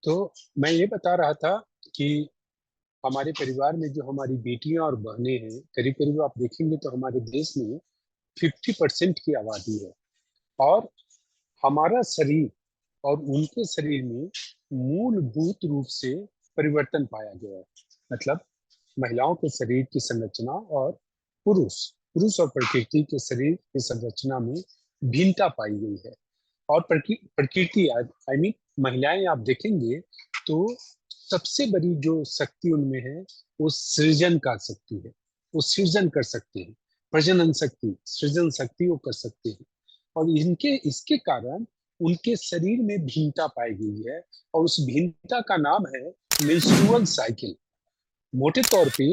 तो मैं ये बता रहा था कि हमारे परिवार में जो हमारी बेटियां और बहनें हैं, करीब करीब आप देखेंगे तो हमारे देश में 50% की आबादी है। और हमारा शरीर और उनके शरीर में मूलभूत रूप से परिवर्तन पाया गया है। मतलब महिलाओं के शरीर की संरचना और पुरुष पुरुष और प्रकृति के शरीर की संरचना में भिन्नता पाई गई है। और प्रकृति आई मीन महिलाएं आप देखेंगे तो सबसे बड़ी जो शक्ति उनमें है वो सृजन का शक्ति है। वो सृजन कर सकते हैं, प्रजनन शक्ति, सृजन शक्ति वो कर सकते हैं। और इनके इसके कारण उनके शरीर में भिन्नता पाई गई है। और उस भिन्नता का नाम है मेंस्ट्रुअल साइकिल। मोटे तौर पे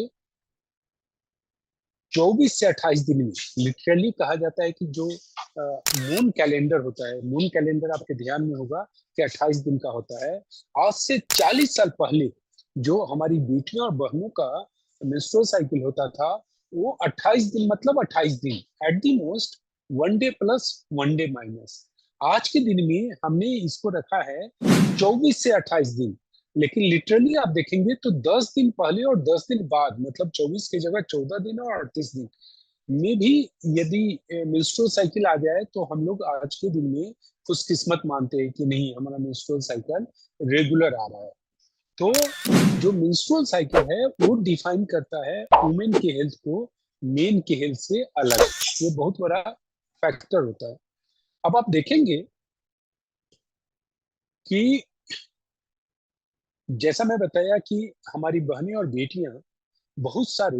24 से 28 दिन में लिटरली कहा जाता है कि जो मून कैलेंडर होता है, मून कैलेंडर आपके ध्यान में होगा कि 28 दिन का होता है। आज से 40 साल पहले जो हमारी बेटियों और बहनों का मेंस्ट्रुअल साइकिल होता था वो 28 दिन, मतलब 28 दिन at the most, one debt plus one day minus. आज के दिन में हमने इसको रखा है 24 से 28 दिन। लेकिन लिटरली आप देखेंगे तो 10 दिन पहले और 10 दिन बाद, मतलब 24 की जगह 14 दिन और 38 दिन में भी यदि मेंस्ट्रुअल साइकिल आ जाए तो हम लोग आज के दिन में खुशकिस्मत मानते हैं कि नहीं, हमारा मेंस्ट्रुअल साइकिल रेगुलर आ रहा है। तो जो मेंस्ट्रुअल साइकिल है वो डिफाइन करता है वुमेन के हेल्थ को मेन के हेल्थ से अलग। ये बहुत बड़ा फैक्टर होता है। अब आप देखेंगे कि जैसा मैं बताया कि हमारी बहनें और बेटियां बहुत सारे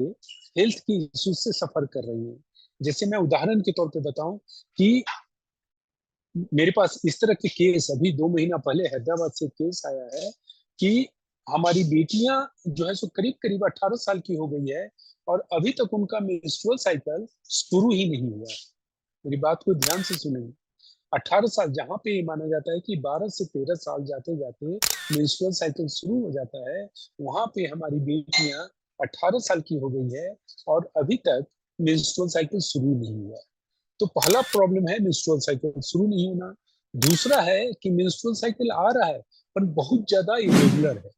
हेल्थ की इश्यूज से सफर कर रही हैं। जैसे मैं उदाहरण के तौर पे बताऊं कि मेरे पास इस तरह के केस अभी 2 महीना पहले हैदराबाद से केस आया है कि हमारी बेटियां जो है सो करीब करीब 18 साल की हो गई है और अभी तक उनका मेंस्ट्रुअल साइकिल शुरू ही नहीं हुआ है। मेरी बात को ध्यान से सुनेंगे। 18 साल, जहाँ पे ये माना जाता है कि 12 से 13 साल जाते जाते मेंस्ट्रुअल साइकिल शुरू हो जाता है, वहां पे हमारी बेटियां 18 साल की हो गई है और अभी तक मेंस्ट्रुअल साइकिल शुरू नहीं हुआ। तो पहला प्रॉब्लम है मेंस्ट्रुअल साइकिल शुरू नहीं होना। दूसरा है कि मेंस्ट्रुअल साइकिल आ रहा है पर बहुत ज्यादा इरेगुलर है।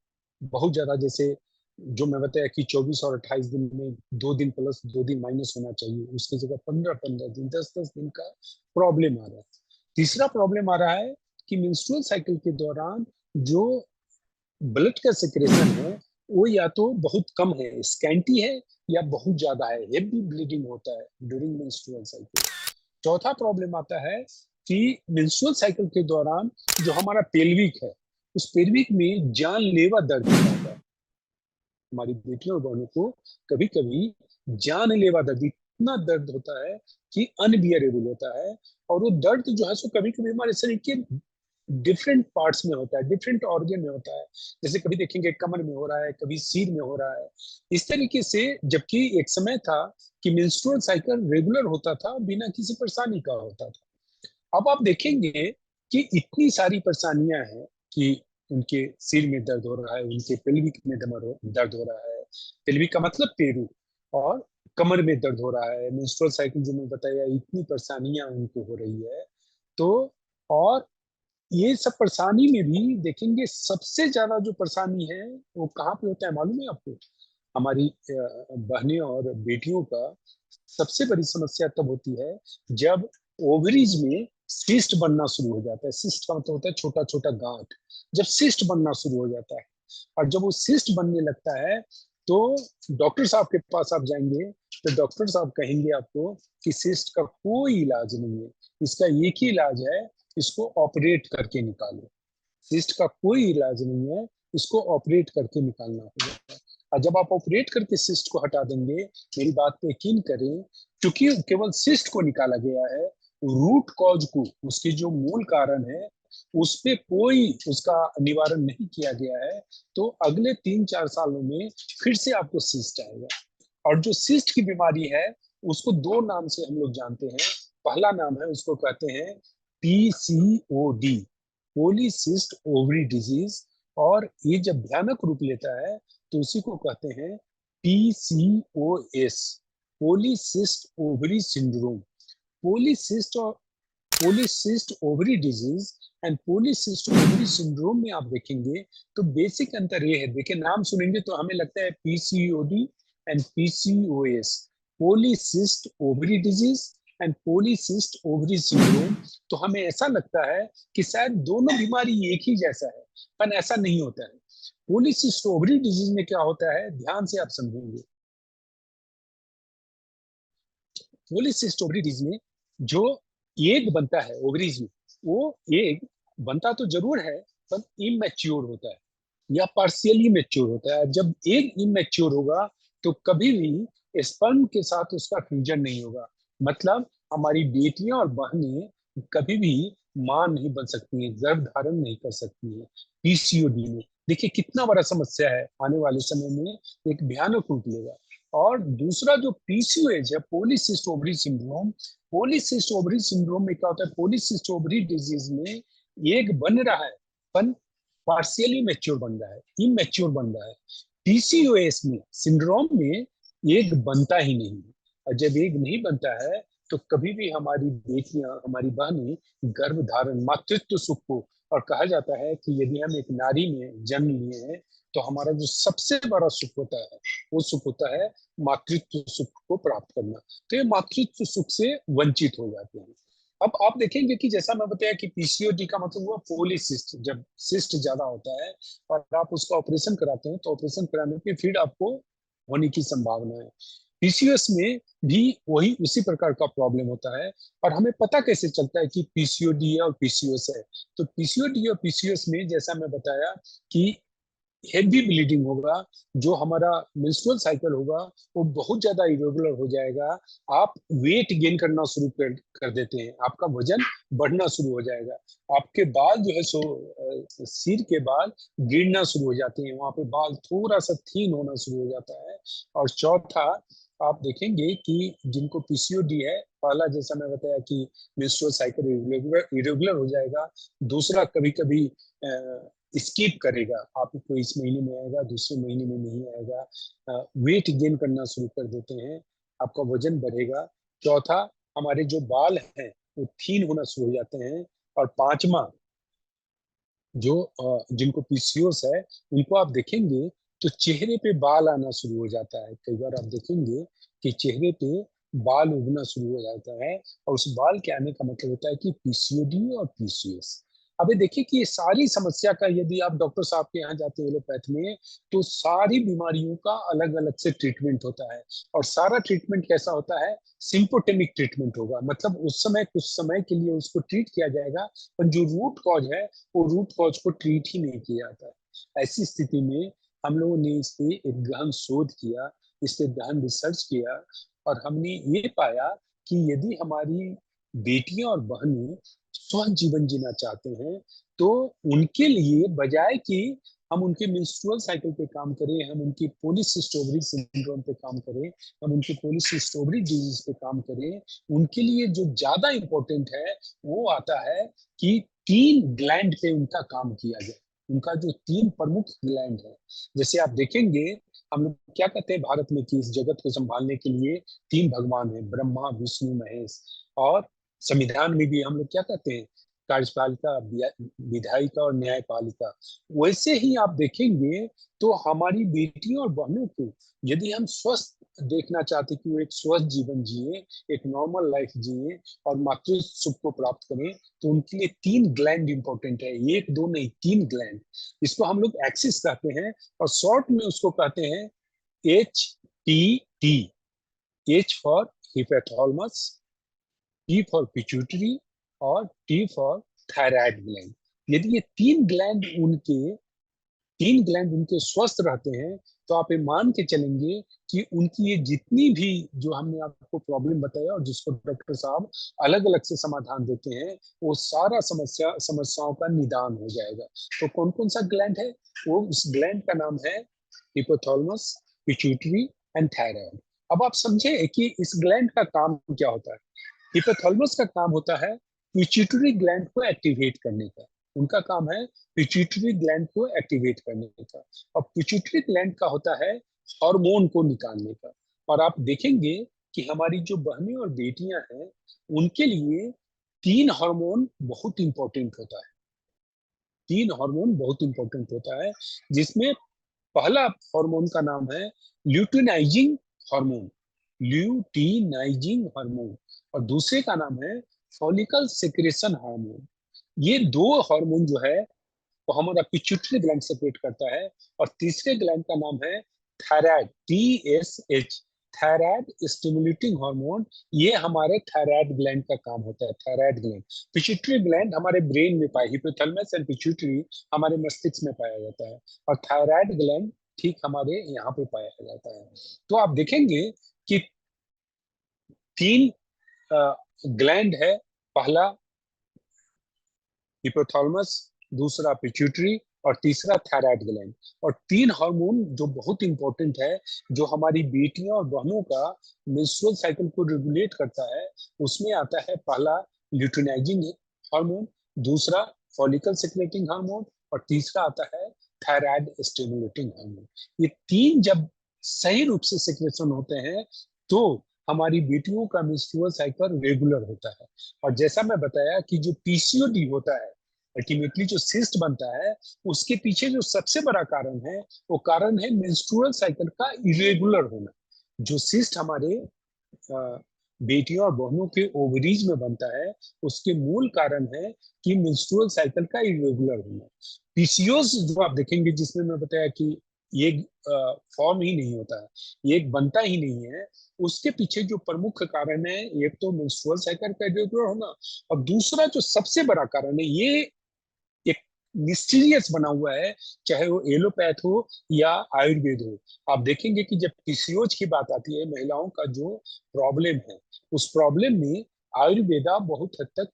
बहुत ज्यादा, जैसे जो मैं बताया कि 24 और 28 दिन में 2 दिन प्लस 2 दिन माइनस होना चाहिए, उसकी जगह 15-15 दिन, 10-10 दिन का प्रॉब्लम आ रहा है। तीसरा प्रॉब्लम आ रहा है कि मेंस्ट्रुअल साइकिल के दौरान जो ब्लड का सिक्रेशन है वो या तो बहुत कम है, स्कैंटी है, या बहुत ज्यादा है, हेवी ब्लीडिंग होता है ड्यूरिंग मेंस्ट्रुअल साइकिल। चौथा प्रॉब्लम आता है कि मेंस्ट्रुअल साइकिल के दौरान जो हमारा पेल्विक है उस पेल्विक में जानलेवा दर्द होता है। हमारी बेटियों और बहनों को कभी कभी जानलेवा दर्द, इतना दर्द होता है कि अनबियरेबल होता है। और वो दर्द जो है सो कभी कभी हमारे शरीर के डिफरेंट पार्ट्स में होता है, डिफरेंट ऑर्गन में होता है। जैसे कभी देखेंगे कमर में हो रहा है, कभी सिर में हो रहा है, इस तरीके से। जबकि एक समय था कि मेंस्ट्रुअल साइकिल रेगुलर होता था, बिना किसी परेशानी का होता था। अब आप देखेंगे कि इतनी सारी परेशानियां हैं कि उनके सिर में दर्द हो रहा है, उनके पेल्विक में दर्द हो रहा है, पेल्विक का मतलब पेरू, और कमर में दर्द हो रहा है, मेंस्ट्रुअल साइकिल जो मैं बताया, इतनी परेशानियां उनको हो रही है। तो और ये सब परेशानी में भी देखेंगे सबसे ज्यादा जो परेशानी है वो कहाँ पे होता है मालूम है आपको? हमारी बहनें और बेटियों का सबसे बड़ी समस्या तब होती है जब ओवरीज में सिस्ट बनना शुरू हो जाता है। सिस्ट का मतलब होता है छोटा छोटा गांठ। जब सिस्ट बनना शुरू हो जाता है और जब वो सिस्ट बनने लगता है तो डॉक्टर साहब के पास आप जाएंगे तो डॉक्टर साहब कहेंगे आपको कि सिस्ट का कोई इलाज नहीं है, इसका एक ही इलाज है, इसको ऑपरेट करके निकालो। सिस्ट का कोई इलाज नहीं है, इसको ऑपरेट करके निकालना होगा। और जब आप ऑपरेट करके सिस्ट को हटा देंगे, मेरी बात पे यकीन करें, क्योंकि केवल सिस्ट को निकाला गया है, रूट कॉज को, उसके जो मूल कारण है उस पे कोई उसका निवारण नहीं किया गया है, तो अगले 3-4 सालों में फिर से आपको सिस्ट आएगा। और जो सिस्ट की बीमारी है उसको दो नाम से हम लोग जानते हैं। पहला नाम है, उसको कहते हैं पीसीओडी, पॉलीसिस्ट ओवरी डिजीज। और ये जब भयानक रूप लेता है तो उसी को कहते हैं PCOS, polycystic ovary syndrome. Polycystic polycystic ovary disease and polycystic ovary syndrome में आप देखेंगे तो बेसिक अंतर ये है, देखिए नाम सुनेंगे तो हमें लगता है PCOD and PCOS, polycystic ovary disease and polycystic ovary syndrome. तो हमें ऐसा लगता है कि शायद दोनों बीमारी एक ही जैसा है, पर ऐसा नहीं होता है। पॉलीसिस्ट ओवरी डिजीज में क्या होता है, ध्यान से आप समझेंगे। पॉलीसिस्ट ओवरी डिजीज में जो एग बनता है ओवरीज में, वो एग बनता तो जरूर है पर इमेच्योर होता है या पार्शियली मैच्योर होता है। जब एग इमेच्योर होगा तो कभी भी स्पर्म के साथ उसका फ्यूजन नहीं होगा। मतलब हमारी बेटियां और बहनें कभी भी मां नहीं बन सकती हैं, गर्भ धारण नहीं कर सकती हैं पीसीओडी में। देखिए कितना बड़ा समस्या है, आने वाले समय में एक भयानक रूप लेगा। और दूसरा जो पीसीओएस है, पॉलीसिस्ट ओवरी सिंड्रोम, पॉलीसिस्ट ओवरी सिंड्रोम में क्या होता है, पॉलीसिस्ट ओवरी डिजीज में एग बन रहा है पर पार्शियली मैच्योर बन रहा है, इमेच्योर बन रहा है। पीसीओएस में, सिंड्रोम में एग बनता ही नहीं है। और जब एग नहीं बनता है तो कभी भी हमारी बेटियां, हमारी बहनें गर्भ धारण, मातृत्व सुख को, और कहा जाता है कि यदि हम एक नारी में जन्म लिए हैं तो हमारा जो सबसे बड़ा सुख होता है वो सुख होता है मातृत्व सुख को प्राप्त करना। तो ये मातृत्व सुख से वंचित हो जाते हैं। अब आप देखेंगे कि जैसा मैं बताया कि पीसीओडी का मतलब हुआ पॉलीसिस्ट, जब सिस्ट ज्यादा होता है और आप उसका ऑपरेशन कराते हैं तो ऑपरेशन कराने पे फिर आपको होने की संभावना है। पीसीओएस में भी वही उसी प्रकार का प्रॉब्लम होता है। और हमें पता कैसे चलता है कि पीसीओडी है और पीसीओएस है, तो पीसीओडी और पीसीओएस में जैसा मैं बताया कि हेवी ब्लीडिंग होगा, जो हमारा मेंस्ट्रुअल साइकिल होगा वो बहुत ज्यादा इरेगुलर हो जाएगा। आप वेट गेन करना शुरू कर देते हैं, आपका वजन बढ़ना शुरू हो जाएगा, आपके बाल जो है सो सिर के बाल गिरना शुरू हो जाते हैं, वहां पे बाल थोड़ा सा थीन होना शुरू हो जाता है। और चौथा, आप देखेंगे कि जिनको पीसीओडी है, पहला जैसा मैं बताया कि मेंस्ट्रुअल साइकिल इरेगुलर हो जाएगा। दूसरा, कभी कभी स्किप करेगा, आपको इस महीने में आएगा दूसरे महीने में नहीं आएगा, वेट गेन करना शुरू कर देते हैं, आपका वजन बढ़ेगा। चौथा, हमारे जो बाल हैं वो थीन होना शुरू हो जाते हैं। और पांचवा, जो जिनको पीसीओएस है उनको आप देखेंगे तो चेहरे पे बाल आना शुरू हो जाता है। कई बार आप देखेंगे कि चेहरे पे बाल उगना शुरू हो जाता है, और उस बाल के आने का मतलब होता है कि पीसीओडी और पीसीओएस। अबे देखिए कि ये सारी समस्या का यदि आप डॉक्टर साहब के यहाँ जाते हैं एलोपैथ में, तो सारी बीमारियों का अलग अलग से ट्रीटमेंट होता है। और सारा ट्रीटमेंट कैसा होता है, सिंपोटेमिक ट्रीटमेंट होगा, मतलब उस समय कुछ समय के लिए उसको ट्रीट किया जाएगा, पर जो रूट कॉज है वो रूट कॉज को ट्रीट ही नहीं किया जाता है। ऐसी स्थिति में हम लोगों ने इस पे एक गहन शोध किया, इस पे गहन रिसर्च किया, और हमने ये पाया कि यदि हमारी बेटियां और बहनें स्वस्थ जीवन जीना चाहते हैं तो उनके लिए, बजाय कि हम उनके मेंस्ट्रुअल साइकिल पे काम करें, हम उनकी पॉलीसिस्ट ओवरी सिंड्रोम पे काम करें, हम उनकी पॉलीसिस्ट ओवरी डिजीज पे काम करें, उनके लिए जो ज्यादा इंपॉर्टेंट है वो आता है कि तीन ग्लैंड पे उनका काम किया जाए। उनका जो तीन प्रमुख ग्लैंड है, जैसे आप देखेंगे हम लोग क्या कहते हैं भारत में कि इस जगत को संभालने के लिए तीन भगवान हैं, ब्रह्मा विष्णु महेश। और संविधान में भी हम लोग क्या कहते हैं, कार्यपालिका, विधायिका और न्यायपालिका। वैसे ही आप देखेंगे तो हमारी बेटियों और बहनों को यदि हम स्वस्थ देखना चाहते कि वो एक स्वस्थ जीवन जिए, एक नॉर्मल लाइफ जिए और मातृ सुख को प्राप्त करें, तो उनके लिए तीन ग्लैंड इंपॉर्टेंट है, एक दो नहीं, तीन ग्लैंड। इसको हम लोग एक्सिस कहते हैं, और शॉर्ट में उसको कहते हैं HTT। H for hypothalamus, T for pituitary, और T फॉर थायराइड ग्लैंड। यदि ये तीन ग्लैंड उनके स्वस्थ रहते हैं तो आप ये मान के चलेंगे कि उनकी ये जितनी भी, जो हमने आपको प्रॉब्लम बताया और जिसको डॉक्टर साहब अलग अलग से समाधान देते हैं, वो सारा समस्याओं का निदान हो जाएगा। तो कौन कौन सा ग्लैंड है, वो उस ग्लैंड का नाम है हिपोथैलेमस, पिट्यूटरी एंड थायराइड। अब आप समझे कि इस ग्लैंड का काम क्या होता है। हिपोथैलेमस का काम होता है पिट्यूटरी ग्लैंड को एक्टिवेट करने का, उनका काम है पिट्यूटरी ग्लैंड को एक्टिवेट करने का। और पिट्यूटरी ग्लैंड का होता है हार्मोन को निकालने का। और आप देखेंगे कि हमारी जो बहनें और बेटियां हैं उनके लिए तीन हार्मोन बहुत इंपॉर्टेंट होता है, तीन हार्मोन बहुत इंपॉर्टेंट होता है, जिसमें पहला हार्मोन का नाम है ल्यूटिनाइजिंग हार्मोन, ल्यूटिनाइजिंग हार्मोन, और दूसरे का नाम है फॉलिकल सेक्रेशन हार्मोन। ये दो हार्मोन जो है वो हमारा पिट्यूटरी ग्लैंड सेक्रेट करता है, और तीसरे ग्लैंड का नाम है thyroid, TSH, thyroid stimulating hormone. ये हमारे थायराइड ग्लैंड का काम होता है, थायराइड ग्लैंड। पिट्यूटरी ग्लैंड हमारे ब्रेन में पाया, हिपोथैलेमस एंड पिट्यूटरी हमारे मस्तिष्क में पाया जाता है, और थायराइड ग्लैंड ठीक हमारे यहाँ पे पाया जाता है। तो आप देखेंगे कि तीन ग्लैंड है, पहला हिपोथैलेमस, दूसरा पिट्यूटरी, और तीसरा थायराइड ग्लैंड। और तीन हार्मोन जो बहुत इंपॉर्टेंट है, जो हमारी बेटियों और बहनों का मेंस्ट्रुअल साइकिल को रेगुलेट करता है, उसमें आता है पहला ल्यूटिनाइजिंग हार्मोन, दूसरा फॉलिकल सेक्रेटिंग हार्मोन, और तीसरा आता है थायराइड स्टिमुलेटिंग हार्मोन। ये तीन जब सही रूप से सिक्रेशन होते हैं तो हमारी बेटियों का मेंस्ट्रुअल साइकिल रेगुलर होता है। और जैसा मैं बताया कि जो पीसीओडी होता है, अल्टीमेटली जो सिस्ट बनता है, उसके पीछे जो सबसे बड़ा कारण है, वो कारण है मेंस्ट्रुअल साइकिल का इरेगुलर होना। जो सिस्ट हमारे बेटियों और बहनों के ओवरीज में बनता है, उसके मूल कारण है कि मेंस्ट्रुअल साइकिल का इरेगुलर होना। पीसीओएस जो आप देखेंगे, जिसमें मैं बताया कि ये फॉर्म ही नहीं होता है, ये बनता ही नहीं है, उसके पीछे जो प्रमुख कारण है, एक तो मेंस्ट्रुअल साइकिल का इरेगुलर होना, और दूसरा जो सबसे बड़ा कारण है, ये एक मिस्टीरियस बना हुआ है, चाहे वो एलोपैथ हो या आयुर्वेद हो। आप देखेंगे कि जब पीसीओएस की बात आती है, महिलाओं का जो प्रॉब्लम है, उस प्रॉब्लम में आयुर्वेदा बहुत हद तक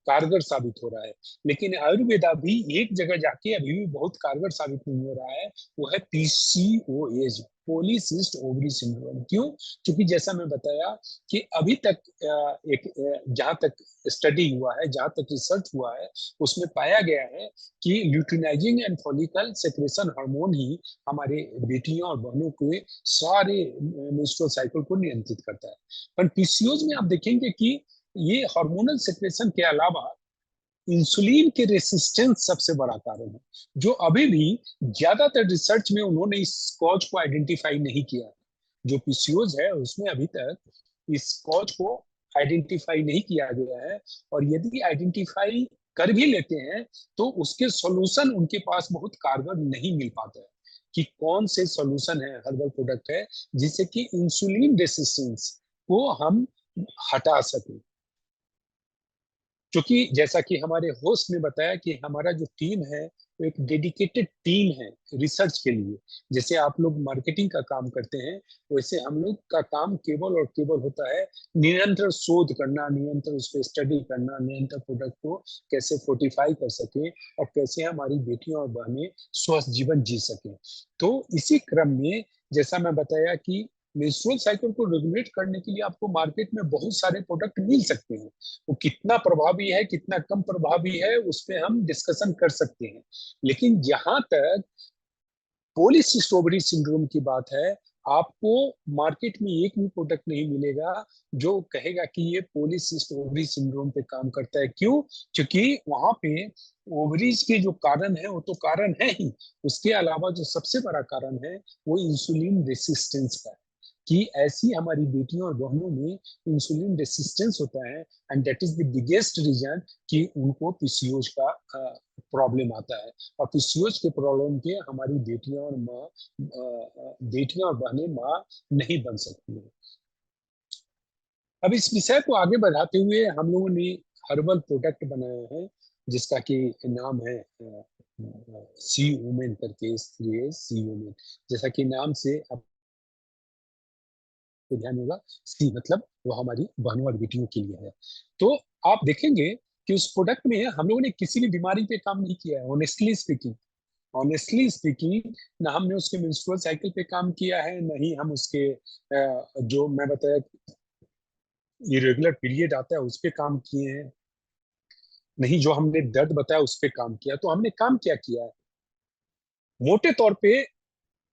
कारगर साबित हो रहा है। लेकिन आयुर्वेदा भी एक जगह जाके अभी भी बहुत कारगर साबित नहीं हो रहा है, वो है पीसीओएस, पॉलीसिस्ट ओवरी सिंड्रोम। क्यों? क्योंकि जैसा मैं बताया कि अभी तक जहां तक स्टडी हुआ है, जहां तक रिसर्च हुआ है, उसमें पाया गया है कि luteinising and follicle secretion hormone ही हमारे बेटियों और बहनों के सारे मेंस्ट्रुअल साइकिल को नियंत्रित करता है। पर पीसीओएस में आप देखेंगे कि ये हार्मोनल सेक्रेशन के अलावा इंसुलिन के रेसिस्टेंस सबसे बड़ा कारण है, जो अभी भी ज्यादातर रिसर्च में उन्होंने इस कॉज को आइडेंटिफाई नहीं किया। जो पीसीओएस है उसमें अभी तक इस कॉज को आइडेंटिफाई नहीं किया गया है, और यदि आइडेंटिफाई कर भी लेते हैं तो उसके सॉल्यूशन उनके पास बहुत कारगर नहीं मिल पाता है, कि कौन से सॉल्यूशन है, हर्बल प्रोडक्ट है, जिससे कि इंसुलिन रेसिस्टेंस को हम हटा सकें। क्योंकि जैसा कि हमारे होस्ट ने बताया कि हमारा जो टीम है वो एक डेडिकेटेड टीम है रिसर्च के लिए। जैसे आप लोग मार्केटिंग का काम करते हैं, वैसे हम लोग का काम केवल और केवल होता है निरंतर शोध करना, निरंतर उस पर स्टडी करना, निरंतर प्रोडक्ट को कैसे फोर्टिफाई कर सके, और कैसे हमारी बेटियां और बहनें स्वस्थ जीवन जी सके। तो इसी क्रम में जैसा मैं बताया कि मेंस्ट्रुअल साइकिल को रेगुलेट करने के लिए आपको मार्केट में बहुत सारे प्रोडक्ट मिल सकते हैं। वो कितना प्रभावी है, कितना कम प्रभावी है, उस पर हम डिस्कशन कर सकते हैं। लेकिन जहां तक पॉलीसिस्ट ओवरी सिंड्रोम की बात है, आपको मार्केट में एक भी प्रोडक्ट नहीं मिलेगा जो कहेगा कि ये पॉलीसिस्ट ओवरी सिंड्रोम पे काम करता है। क्यों? क्योंकि वहां पे ओवरीज के जो कारण है वो तो कारण है ही, उसके अलावा जो सबसे बड़ा कारण है वो इंसुलिन रेसिस्टेंस का है, कि ऐसी हमारी बेटियों और बहनों में इंसुलिन रेसिस्टेंस होता है, and that is the biggest reason कि उनको पीसीओएस का प्रॉब्लम आता है। और पीसीओएस के प्रॉब्लम के हमारी बेटियां और बहनें माँ नहीं बन सकती है। अब इस विषय को आगे बढ़ाते हुए हम लोगों ने हर्बल प्रोडक्ट बनाया है, जिसका कि नाम है सी वुमेन करके, स्त्री है सी वुमेन। जैसा कि नाम से आपको ध्यान होगा, सी मतलब वो हमारी बहनों और बेटियों के लिए है। तो आप देखेंगे कि उस प्रोडक्ट में हम लोगों ने किसी भी बीमारी पे काम नहीं किया है, ऑनेस्टली स्पीकिंग। ऑनेस्टली स्पीकिंग, ना हमने उसके मेंस्ट्रुअल साइकिल पे काम किया है, ना ही हम उसके जो मैं बताया इरेगुलर पीरियड आता है उस पे काम किए हैं, नहीं जो हमने दर्द बताया उस पे काम किया। तो हमने काम क्या किया है? मोटे तौर पे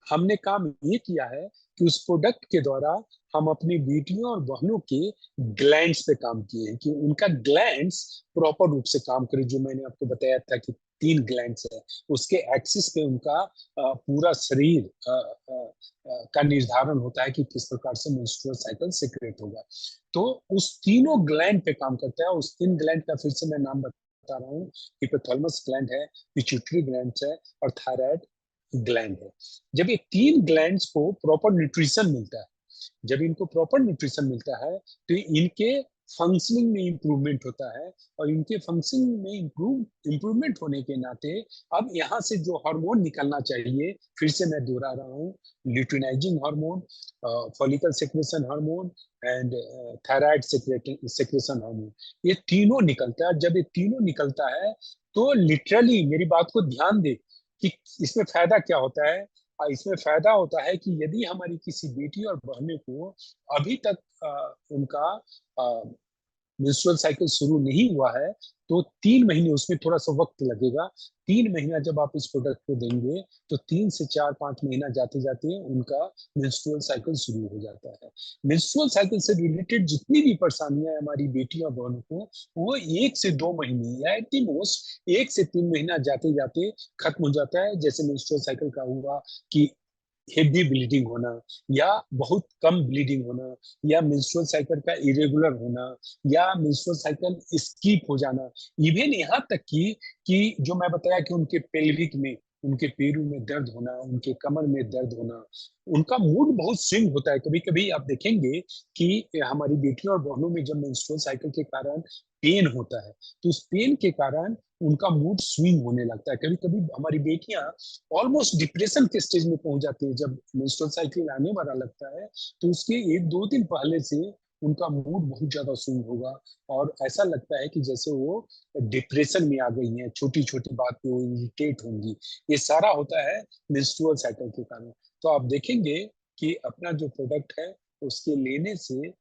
हमने काम ये किया है कि उस प्रोडक्ट के द्वारा हम अपनी बेटियों और बहनों के ग्लैंड्स पे काम किए हैं कि उनका ग्लैंड्स प्रॉपर रूप से काम करे। जो मैंने आपको बताया था कि 3 ग्लैंड्स है, उसके एक्सिस पे उनका पूरा शरीर का निर्धारण होता है कि किस प्रकार से मेंस्ट्रुअल साइकिल सिक्रेट होगा। तो उस तीनों ग्लैंड पे काम करता है। उस 3 ग्लैंड का फिर से मैं नाम बता रहा हूँ। हिपोथैलेमस ग्लैंड है, पिट्यूटरी ग्लैंड है और थायराइड ग्लैंड है। जब ये 3 ग्लैंड्स को प्रॉपर न्यूट्रिशन मिलता है, जब इनको प्रॉपर न्यूट्रिशन मिलता है तो इनके फंक्शनिंग में इंप्रूवमेंट होता है। और इनके फंक्शनिंग में इंप्रूवमेंट होने के नाते अब यहाँ से जो हार्मोन निकलना चाहिए, फिर से मैं दोहरा रहा हूँ, luteinizing hormone, follicle secretion hormone and thyroid secretion hormone, ये तीनों निकलता है। जब ये तीनों निकलता है तो लिटरली मेरी बात को ध्यान दे कि इसमें फायदा क्या होता है। इसमें फायदा होता है कि यदि हमारी किसी बेटी और बहन को अभी तक उनका मेंस्ट्रुअल साइकिल शुरू नहीं हुआ है, तो 3 महीने, उसमें थोड़ा सा वक्त लगेगा। 3 महीना जब आप इस प्रोडक्ट को देंगे तो 3 से 4-5 महीना जाते जाते उनका मेंस्ट्रुअल साइकिल शुरू हो जाता है। मेंस्ट्रुअल साइकिल से रिलेटेड जितनी भी परेशानियां हमारी बेटियों बहनों को, वो 1 से 2 महीने या एट दी मोस्ट 1 से 3 महीना जाते जाते खत्म हो जाता है। जैसे मेंस्ट्रुअल साइकिल का हुआ कि हेवी ब्लीडिंग होना या बहुत कम ब्लीडिंग होना, या मेंस्ट्रुअल साइकिल का इरेगुलर होना, या मेंस्ट्रुअल साइकिल स्किप हो जाना। इवन यहाँ तक कि जो मैं बताया कि उनके पेल्विक में, उनके पैरों में दर्द होना, उनके कमर में दर्द होना, उनका मूड बहुत स्विंग होता है। कभी कभी आप देखेंगे कि हमारी बेटियों और बहनों में जब मेंस्ट्रुअल साइकिल के कारण पेन होता है, तो उस पेन के कारण उनका मूड स्विंग होने लगता है। कभी कभी हमारी बेटियां ऑलमोस्ट डिप्रेशन के स्टेज में पहुंच जाती है। जब मेंस्ट्रुअल साइकिल आने वाला लगता है तो उसके 1-2 दिन पहले से उनका मूड बहुत ज्यादा स्विंग होगा, और ऐसा लगता है कि जैसे वो डिप्रेशन में आ गई हैं, छोटी छोटी बात पे वो इरिटेट होंगी। ये सारा होता है मेंस्ट्रुअल साइकिल के कारण। तो आप देखेंगे कि अपना जो प्रोडक्ट है उसके लेने से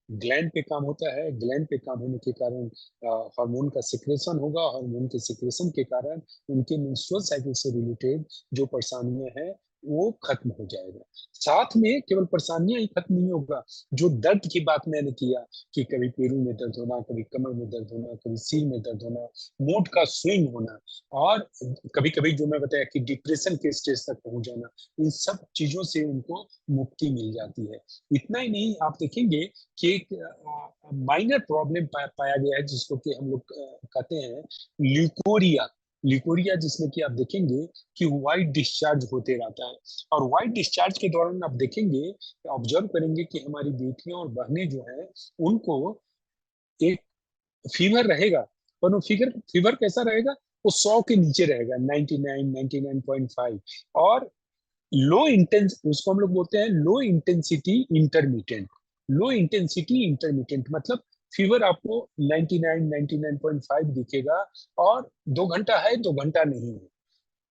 ग्लैंड पे काम होता है। ग्लैंड पे काम होने के कारण हार्मोन का सिक्रेशन होगा। हार्मोन के सिक्रेशन के कारण उनके मेंस्ट्रुअल साइकिल से रिलेटेड जो परेशानियां हैं वो खत्म हो जाएगा। साथ में केवल परेशानियां ही खत्म नहीं होगा, जो दर्द की बात मैंने किया कि कभी पैरों में दर्द होना, कभी कमर में दर्द होना, कभी सिर में दर्द होना, मूड का स्विंग होना, और कभी कभी जो मैं बताया कि डिप्रेशन के स्टेज तक पहुंच जाना, इन सब चीजों से उनको मुक्ति मिल जाती है। इतना ही नहीं, आप देखेंगे कि एक माइनर प्रॉब्लम पाया गया है जिसको कि हम लोग कहते हैं ल्यूकोरिया। ल्यूकोरिया जिसमें कि आप देखेंगे कि व्हाइट डिस्चार्ज होते रहता है। और व्हाइट डिस्चार्ज के दौरान आप देखेंगे, ऑब्जर्व करेंगे कि हमारी बेटियां और बहनें जो हैं उनको एक फीवर रहेगा, पर वो फीवर कैसा रहेगा, वो 100 के नीचे रहेगा, 99, 99.5। और लो इंटेंस, उसको हम लोग बोलते हैं low intensity intermediate. Low intensity intermediate मतलब फीवर आपको 99, 99.5 दिखेगा, और 2 घंटा है, 2 घंटा नहीं है,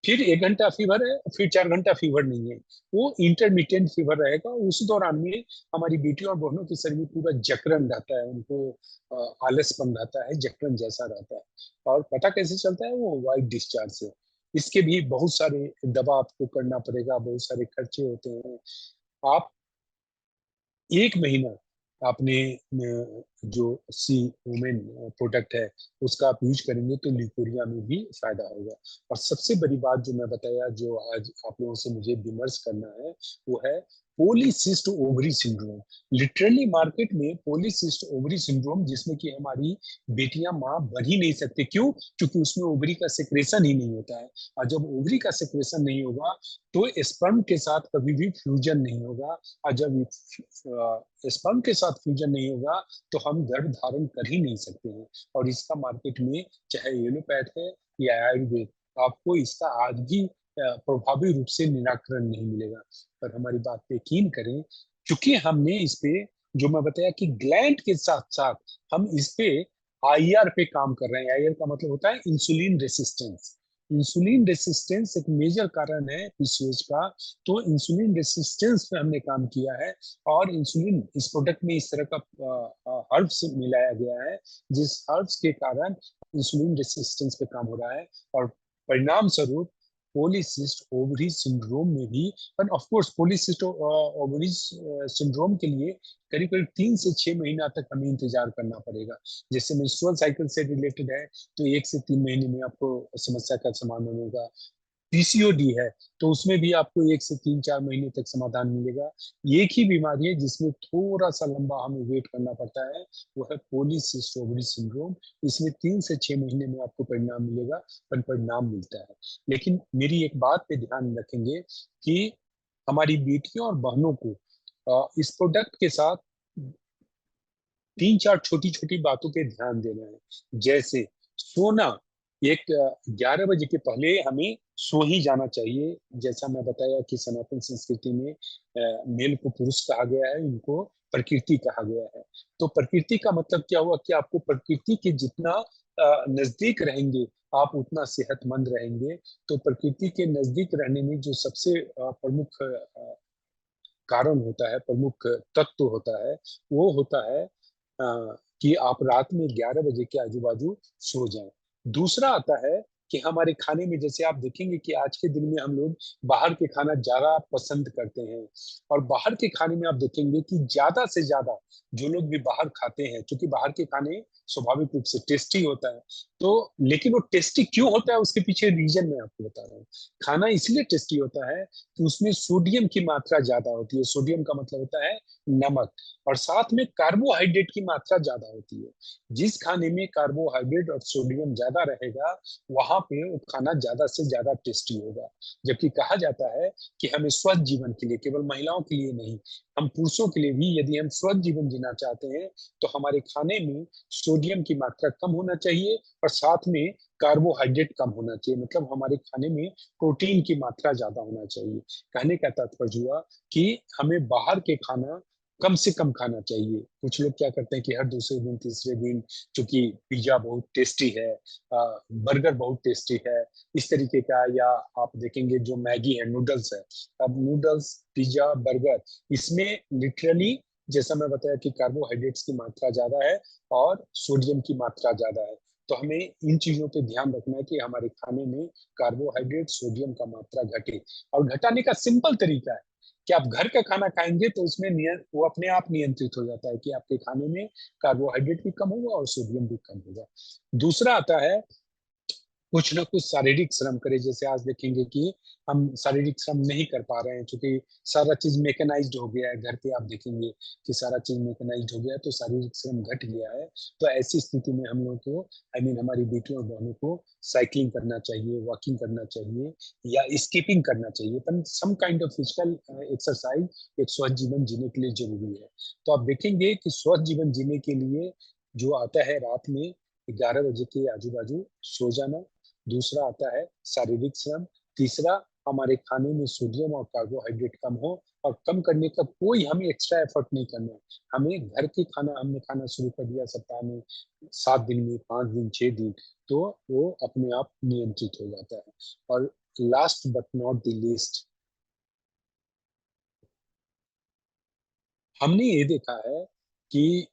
फिर 1 घंटा फीवर है, फिर 4 घंटा फीवर नहीं है। वो इंटरमीडिएट फीवर रहेगा। उस दौरान में हमारी बेटियों और बहनों के शरीर में पूरा जकड़न रहता है, उनको आलसपन रहता है, जकड़न जैसा रहता है। और पता कैसे चलता है, वो व्हाइट डिस्चार्ज से। इसके भी बहुत सारे दवा आपको करना पड़ेगा, बहुत सारे खर्चे होते हैं। आप 1 महीना आपने जो सी वुमेन प्रोडक्ट है उसका आप यूज करेंगे तो ल्यूकोरिया में भी फायदा होगा। और सबसे बड़ी बात जो मैं बताया, जो आज आप लोगों से मुझे विमर्श करना है, वो है पॉलीसिस्ट ओवरी सिंड्रोम। लिटरली मार्केट में पॉलीसिस्ट ओवरी सिंड्रोम, जिसमें कि हमारी बेटियां मां बन ही नहीं सकती। क्यों? क्योंकि उसमें ओवरी का सेक्रेशन ही नहीं होता है। और जब ओवरी का सेक्रेशन नहीं होगा तो स्पर्म के साथ कभी भी फ्यूजन नहीं होगा। और जब स्पर्म के साथ फ्यूजन नहीं होगा तो हम गर्भ धारण कर ही नहीं सकते हैं। और इसका मार्केट में चाहे एलोपैथ है या आयुर्वेद, आपको इसका आज भी प्रभावी रूप से निराकरण नहीं मिलेगा। पर हमारी बात पे यकीन करें, क्योंकि हमने इस पे, जो मैं बताया कि ग्लैंड के साथ साथ हम इस पे आईआर पे काम कर रहे हैं। आईआर का मतलब होता है इंसुलिन रेसिस्टेंस। इंसुलिन रेसिस्टेंस एक मेजर कारण है पीसीओएस का। तो इंसुलिन रेसिस्टेंस पे हमने काम किया है। और इंसुलिन इस प्रोडक्ट में इस तरह का हर्ब्स मिलाया गया है, जिस हर्ब्स के कारण इंसुलिन रेसिस्टेंस पे काम हो रहा है। और परिणाम स्वरूप पॉलीसिस्ट ओवरी सिंड्रोम में भी, पर ऑफ कोर्स पॉलीसिस्ट ओवरी सिंड्रोम के लिए करीब करीब 3 से 6 महीना तक हमें इंतजार करना पड़ेगा। जैसे मेंस्ट्रुअल साइकिल से रिलेटेड है तो 1 से 3 महीने में आपको समस्या का समाधान होगा। पीसीओडी है तो उसमें भी आपको 1 से 3-4 महीने तक समाधान मिलेगा। एक ही बीमारी है जिसमें थोड़ा सा लंबा हमें वेट करना पड़ता है, वो है पॉलीसिस्ट ओवरी सिंड्रोम। इसमें 3 से 6 महीने में आपको परिणाम मिलेगा, परिणाम मिलता है। लेकिन मेरी एक बात पे ध्यान रखेंगे कि हमारी बेटियों और बहनों को इस प्रोडक्ट के साथ 3-4 छोटी छोटी बातों पे ध्यान देना है। जैसे सोना, एक 11 बजे के पहले हमें सो ही जाना चाहिए। जैसा मैं बताया कि सनातन संस्कृति में मेल को पुरुष कहा गया है, इनको प्रकृति कहा गया है। तो प्रकृति का मतलब क्या हुआ कि आपको प्रकृति के जितना नजदीक रहेंगे आप उतना सेहतमंद रहेंगे। तो प्रकृति के नजदीक रहने में जो सबसे प्रमुख कारण होता है, प्रमुख तत्व होता है, वो होता है कि आप रात में 11 बजे के आजू बाजू सो जाएं। दूसरा आता है कि हमारे खाने में, जैसे आप देखेंगे कि आज के दिन में हम लोग बाहर के खाना ज्यादा पसंद करते हैं। और बाहर के खाने में आप देखेंगे कि ज्यादा से ज्यादा जो लोग भी बाहर खाते हैं, क्योंकि बाहर के खाने स्वाभाविक रूप से टेस्टी होता है, तो लेकिन वो टेस्टी क्यों होता है उसके पीछे रीजन मैं आपको बता रहा हूँ। खाना इसलिए टेस्टी होता है कि उसमें सोडियम की मात्रा ज्यादा होती है। सोडियम का मतलब होता है नमक, और साथ में कार्बोहाइड्रेट की मात्रा ज्यादा होती है। जिस खाने में कार्बोहाइड्रेट और सोडियम ज्यादा रहेगा वहां पे वो खाना ज्यादा से ज्यादा टेस्टी होगा। जबकि कहा जाता है कि हमें स्वस्थ जीवन के लिए, केवल महिलाओं के लिए नहीं, हम पुरुषों के लिए भी, यदि हम स्वस्थ जीवन जीना चाहते हैं तो हमारे खाने में सोडियम की मात्रा कम होना चाहिए और साथ में कार्बोहाइड्रेट कम होना चाहिए। मतलब हमारे खाने में प्रोटीन की मात्रा ज्यादा होना चाहिए। कहने का तात्पर्य हुआ कि हमें बाहर के खाना कम से कम खाना चाहिए। कुछ लोग क्या करते हैं कि हर दूसरे दिन तीसरे दिन, चूंकि पिज्जा बहुत टेस्टी है, बर्गर बहुत टेस्टी है, इस तरीके का, या आप देखेंगे जो मैगी है, नूडल्स है, अब नूडल्स, पिज्जा, बर्गर, इसमें लिटरली जैसा मैं बताया कि कार्बोहाइड्रेट्स की मात्रा ज्यादा है और सोडियम की मात्रा ज्यादा है। तो हमें इन चीजों पे ध्यान रखना है कि हमारे खाने में कार्बोहाइड्रेट, सोडियम का मात्रा घटे। और घटाने का सिंपल तरीका है कि आप घर का खाना खाएंगे तो उसमें वो अपने आप नियंत्रित हो जाता है कि आपके खाने में कार्बोहाइड्रेट भी कम होगा और सोडियम भी कम होगा। दूसरा आता है कुछ ना कुछ शारीरिक श्रम करें। जैसे आज देखेंगे कि हम शारीरिक श्रम नहीं कर पा रहे हैं क्योंकि सारा चीज मैकेनाइज्ड हो गया है। घर पे आप देखेंगे कि सारा चीज मैकेनाइज्ड हो गया है तो शारीरिक श्रम घट गया है। तो ऐसी स्थिति में हम लोग को, आई मीन हमारी बेटियों और बहनों को साइकिलिंग करना चाहिए, वॉकिंग करना चाहिए या स्कीपिंग करना चाहिए। पर some kind of physical exercise एक स्वस्थ जीवन जीने के लिए जरूरी है। तो आप देखेंगे कि स्वस्थ जीवन जीने के लिए जो आता है रात में 11 बजे के आजू बाजू सो जाना। दूसरा आता है शारीरिक श्रम। तीसरा, हमारे खाने में सोडियम और कार्बोहाइड्रेट कम हो, और कम करने का कोई हमें एक्स्ट्रा एफर्ट नहीं करना है। हमें घर के खाना हमने खाना शुरू कर दिया सप्ताह में 7 दिन में, 5 दिन, 6 दिन, तो वो अपने आप नियंत्रित हो जाता है। और last but not the least, हमने ये देखा है कि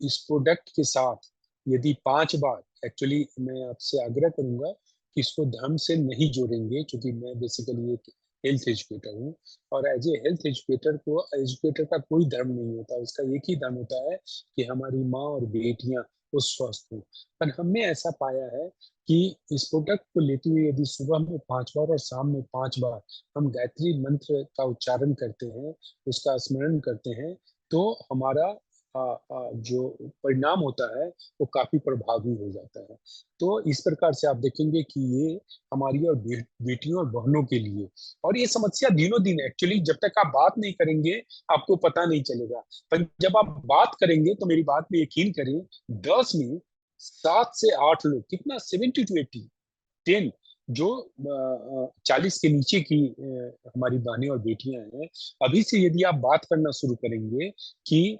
इस प्रोडक्ट के साथ यदि 5 बार, एक्चुअली मैं आपसे आग्रह करूंगा कि इसको धर्म से नहीं जोड़ेंगे, क्योंकि मैं बेसिकली एक हेल्थ एजुकेटर हूँ। और एज ए हेल्थ एजुकेटर को, एजुकेटर का कोई धर्म नहीं होता, उसका एक ही धर्म होता है कि हमारी माँ और बेटियां वो स्वस्थ हों। पर हमने ऐसा पाया है कि इस प्रोडक्ट को लेते हुए यदि सुबह में 5 बार और शाम में 5 बार हम गायत्री मंत्र का उच्चारण करते हैं, उसका स्मरण करते हैं, तो हमारा जो परिणाम होता है वो काफी प्रभावी हो जाता है। तो इस प्रकार से आप देखेंगे कि ये हमारी और बेटियों और बहनों के लिए, और ये समस्या दिनों दिन, एक्चुअली जब तक आप बात नहीं करेंगे आपको पता नहीं चलेगा, पर जब आप बात करेंगे तो मेरी बात पे यकीन करें, 10 में 7 से 8 लोग, कितना, 70 to 80, 10 जो 40 के नीचे की हमारी बहनें और बेटियां हैं, अभी से यदि आप बात करना शुरू करेंगे कि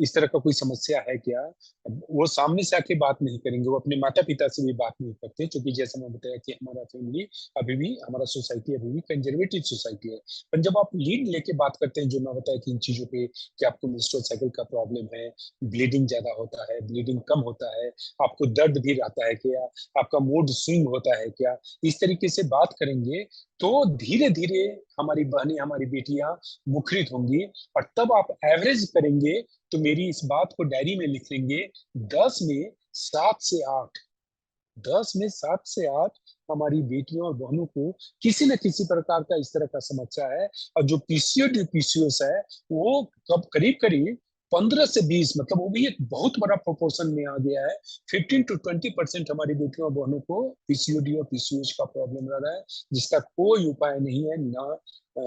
इस तरह का कोई समस्या है क्या? वो सामने से आके बात नहीं करेंगे, वो अपने माता-पिता से भी बात नहीं करते, क्योंकि जैसा मैं बताया कि हमारा फैमिली अभी भी, हमारा सोसाइटी अभी भी कंजर्वेटिव सोसाइटी है। पर जब आप लीड लेके बात करते हैं, जो मैं बताया कि इन चीज़ों पे कि आपको मेंस्ट्रुअल साइकिल का प्रॉब्लम है, ब्लीडिंग ज़्यादा होता है, ब्लीडिंग कम होता है, आपको दर्द भी रहता है क्या? आपका मूड स्विंग होता है क्या? इस तरीके से बात करेंगे, तो धीरे-धीरे हमारी बहनें, हमारी बेटियाँ मुखरित होंगी, और तब आप एवरेज करेंगे, तो मेरी इस बात को डायरी में लिख लेंगे, 10 में 7 से 8, 10 में 7 से 8 हमारी बेटियों और बहनों को किसी न किसी प्रकार का इस तरह का समस्या है। और जो पीसीओडी पीसीओएस है, वो कब करीब-करीब 15 से 20, मतलब वो भी एक बहुत बड़ा प्रोपोर्शन में आ गया है। 15 टू 20% हमारी बेटियों और बहनों को पीसीओडी और पीसीओएस का प्रॉब्लम रह रहा है, जिसका कोई उपाय नहीं है, ना अ,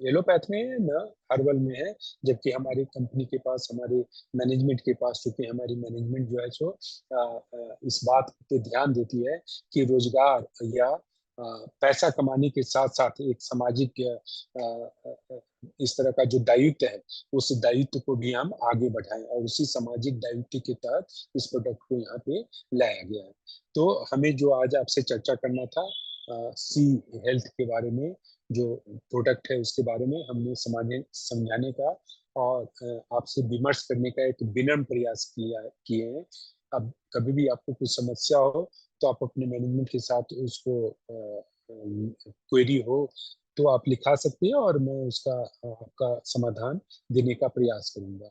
एलोपैथ में है, ना हर्बल में है। जबकि हमारी कंपनी के पास, हमारे मैनेजमेंट के पास, चूँकि हमारी मैनेजमेंट जो है सो इस बात पे ध्यान देती है कि रोजगार या पैसा कमाने के साथ-साथ एक सामाजिक इस तरह का जो दायित्व है, उस दायित्व को भी हम आगे बढ़ाएँ, और उसी सामाजिक दायित्व के तहत इस प्रोडक्ट को यहाँ पे लाया गया है। तो हमें जो आज आपसे चर्चा करना था, सी हेल्थ के बारे में, जो प्रोडक्ट है उसके बारे में हमने समझाने का और आपसे विमर्श करने का एक विनम्र प्रयास किए हैं। अब कभी भी आपको कुछ समस्या हो, तो आप अपने मैनेजमेंट के साथ उसको क्वेरी हो, तो आप लिखा सकते हैं, और मैं उसका आपका समाधान देने का प्रयास करूँगा।